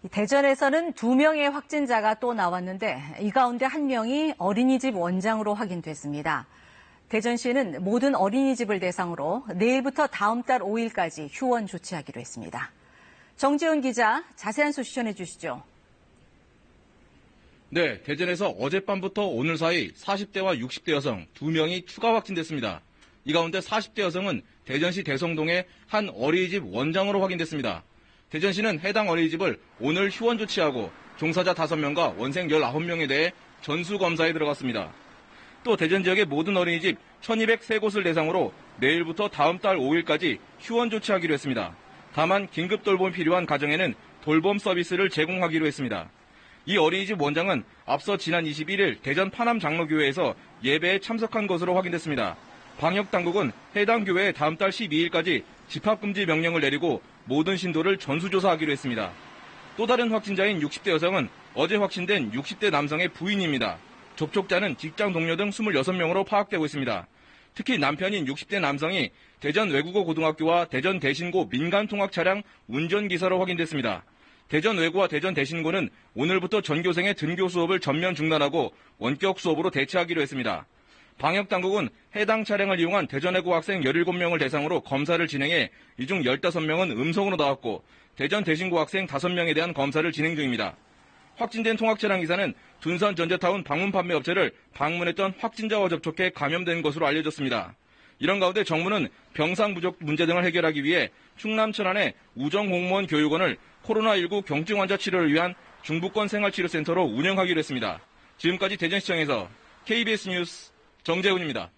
대전에서는 2명의 확진자가 또 나왔는데 이 가운데 1명이 어린이집 원장으로 확인됐습니다. 대전시는 모든 어린이집을 대상으로 내일부터 다음 달 5일까지 휴원 조치하기로 했습니다. 정지훈 기자, 자세한 소식 전해주시죠. 네, 대전에서 어젯밤부터 오늘 사이 40대와 60대 여성 2명이 추가 확진됐습니다. 이 가운데 40대 여성은 대전시 대성동의 한 어린이집 원장으로 확인됐습니다. 대전시는 해당 어린이집을 오늘 휴원 조치하고 종사자 5명과 원생 19명에 대해 전수검사에 들어갔습니다. 또 대전 지역의 모든 어린이집 1203곳을 대상으로 내일부터 다음 달 5일까지 휴원 조치하기로 했습니다. 다만 긴급 돌봄이 필요한 가정에는 돌봄 서비스를 제공하기로 했습니다. 이 어린이집 원장은 앞서 지난 21일 대전 파남 장로교회에서 예배에 참석한 것으로 확인됐습니다. 방역당국은 해당 교회에 다음 달 12일까지 집합금지 명령을 내리고 모든 신도를 전수조사하기로 했습니다. 또 다른 확진자인 60대 여성은 어제 확진된 60대 남성의 부인입니다. 접촉자는 직장 동료 등 26명으로 파악되고 있습니다. 특히 남편인 60대 남성이 대전 외국어 고등학교와 대전 대신고 민간통학 차량 운전기사로 확인됐습니다. 대전 외고와 대전 대신고는 오늘부터 전교생의 등교 수업을 전면 중단하고 원격 수업으로 대체하기로 했습니다. 방역당국은 해당 차량을 이용한 대전 외고 학생 17명을 대상으로 검사를 진행해 이 중 15명은 음성으로 나왔고 대전 대신고 학생 5명에 대한 검사를 진행 중입니다. 확진된 통학차량 기사는 둔산 전자타운 방문 판매 업체를 방문했던 확진자와 접촉해 감염된 것으로 알려졌습니다. 이런 가운데 정부는 병상 부족 문제 등을 해결하기 위해 충남 천안의 우정공무원 교육원을 코로나19 경증 환자 치료를 위한 중부권 생활치료센터로 운영하기로 했습니다. 지금까지 대전시청에서 KBS 뉴스 정재훈입니다.